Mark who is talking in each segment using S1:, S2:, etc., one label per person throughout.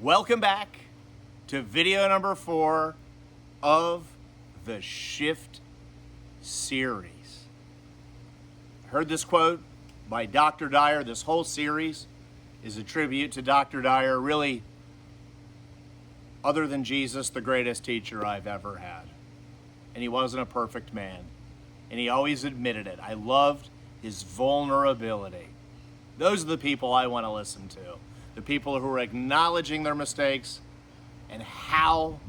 S1: Welcome back to video number 4 of the Shift series. I heard this quote by Dr. Dyer. This whole series is a tribute to Dr. Dyer, really, other than Jesus, the greatest teacher I've ever had. And he wasn't a perfect man, and he always admitted it. I loved his vulnerability. Those are the people I want to listen to. The people who are acknowledging their mistakes and how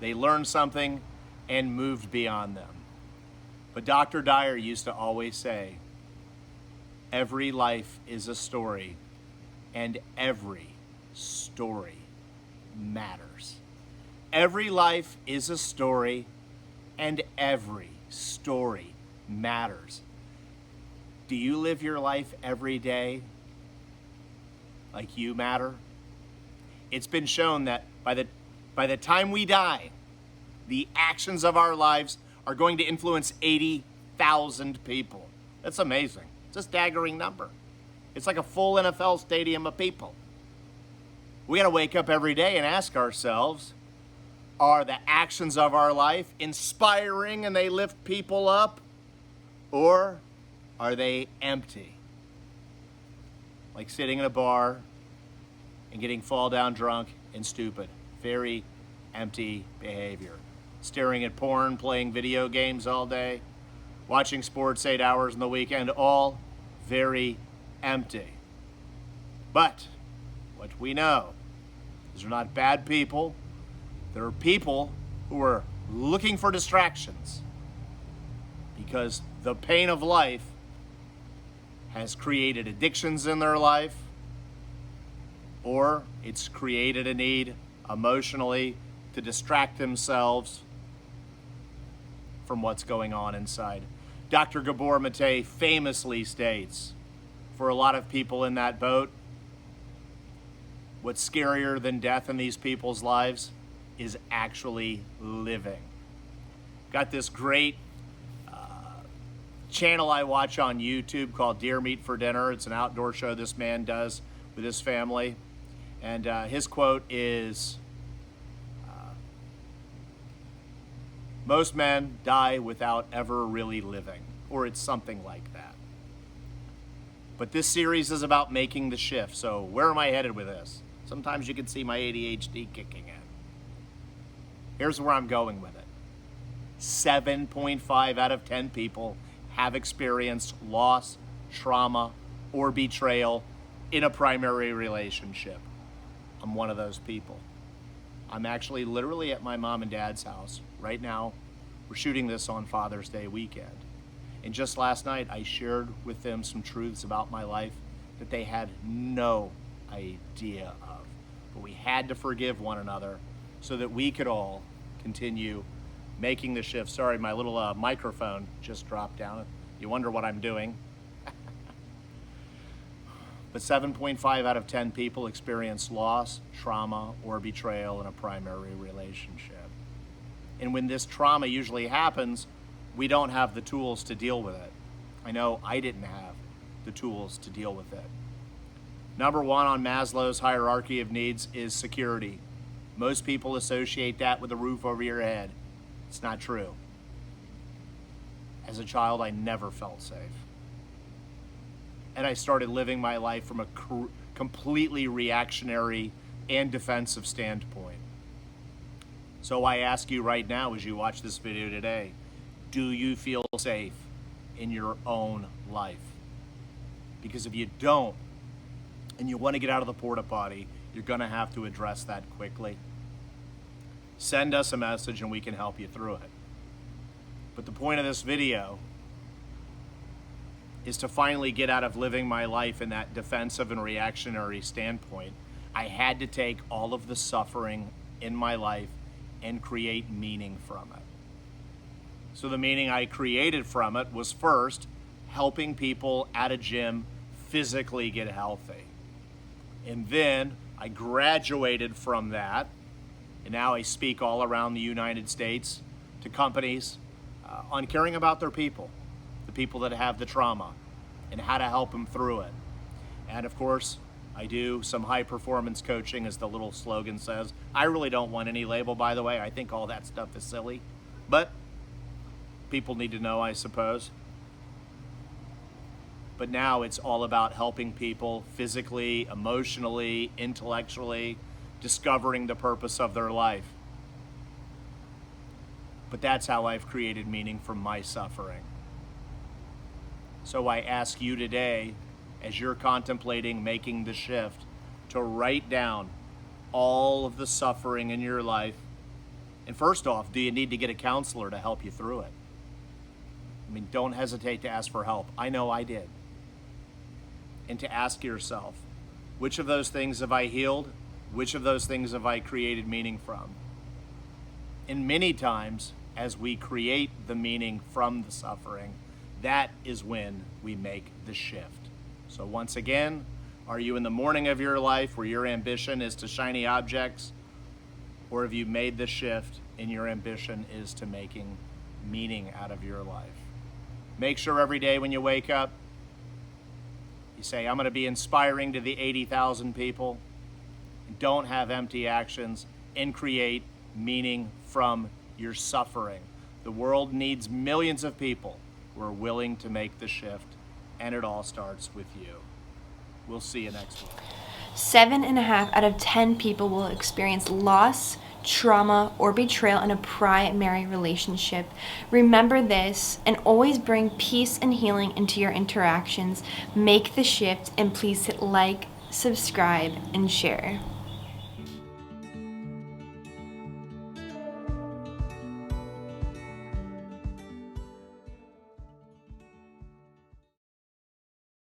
S1: they learned something and moved beyond them. But Dr. Dyer used to always say, every life is a story, and every story matters. Every life is a story, and every story matters. Do you live your life every day like you matter? It's been shown that by the time we die, the actions of our lives are going to influence 80,000 people. That's amazing. It's a staggering number. It's like a full NFL stadium of people. We got to wake up every day and ask ourselves, are the actions of our life inspiring and they lift people up, or are they empty? Like sitting in a bar and getting fall down drunk and stupid. Very empty behavior. Staring at porn, playing video games all day, watching sports 8 hours in the weekend, all very empty. But what we know is they're not bad people. There are people who are looking for distractions because the pain of life has created addictions in their life, or it's created a need emotionally to distract themselves from what's going on inside. Dr. Gabor Mate famously states, for a lot of people in that boat, what's scarier than death in these people's lives is actually living. Got this great channel I watch on YouTube called Deer Meat for Dinner. It's an outdoor show this man does with his family. And his quote is, most men die without ever really living, or it's something like that. But this series is about making the shift. So where am I headed with this? Sometimes you can see my ADHD kicking in. Here's where I'm going with it. 7.5 out of 10 people have experienced loss, trauma, or betrayal in a primary relationship. I'm one of those people. I'm actually literally at my mom and dad's house right now. We're shooting this on Father's Day weekend. And just last night, I shared with them some truths about my life that they had no idea of. But we had to forgive one another so that we could all continue making the shift. Sorry, my little microphone just dropped down. You wonder what I'm doing. But 7.5 out of 10 people experience loss, trauma, or betrayal in a primary relationship. And when this trauma usually happens, we don't have the tools to deal with it. I know I didn't have the tools to deal with it. Number 1 on Maslow's hierarchy of needs is security. Most people associate that with a roof over your head. It's not true. As a child, I never felt safe. And I started living my life from a completely reactionary and defensive standpoint. So I ask you right now, as you watch this video today, do you feel safe in your own life? Because if you don't, and you want to get out of the porta potty, you're going to have to address that quickly. Send us a message and we can help you through it. But the point of this video is to finally get out of living my life in that defensive and reactionary standpoint. I had to take all of the suffering in my life and create meaning from it. So the meaning I created from it was, first, helping people at a gym physically get healthy. And then I graduated from that, and now I speak all around the United States to companies on caring about their people, the people that have the trauma, and how to help them through it. And of course, I do some high performance coaching, as the little slogan says. I really don't want any label, by the way. I think all that stuff is silly. But people need to know, I suppose. But now it's all about helping people physically, emotionally, intellectually, discovering the purpose of their life. But that's how I've created meaning from my suffering. So I ask you today, as you're contemplating making the shift, to write down all of the suffering in your life. And first off, do you need to get a counselor to help you through it? I mean, don't hesitate to ask for help. I know I did. And to ask yourself, which of those things have I healed? Which of those things have I created meaning from? And many times, as we create the meaning from the suffering, that is when we make the shift. So once again, are you in the morning of your life where your ambition is to shiny objects? Or have you made the shift and your ambition is to making meaning out of your life? Make sure every day when you wake up, you say, I'm going to be inspiring to the 80,000 people. Don't have empty actions, and create meaning from your suffering. The world needs millions of people who are willing to make the shift, and it all starts with you. We'll see you next week.
S2: 7.5 out of 10 people will experience loss, trauma, or betrayal in a primary relationship. Remember this, and always bring peace and healing into your interactions. Make the shift, and please hit like, subscribe, and share.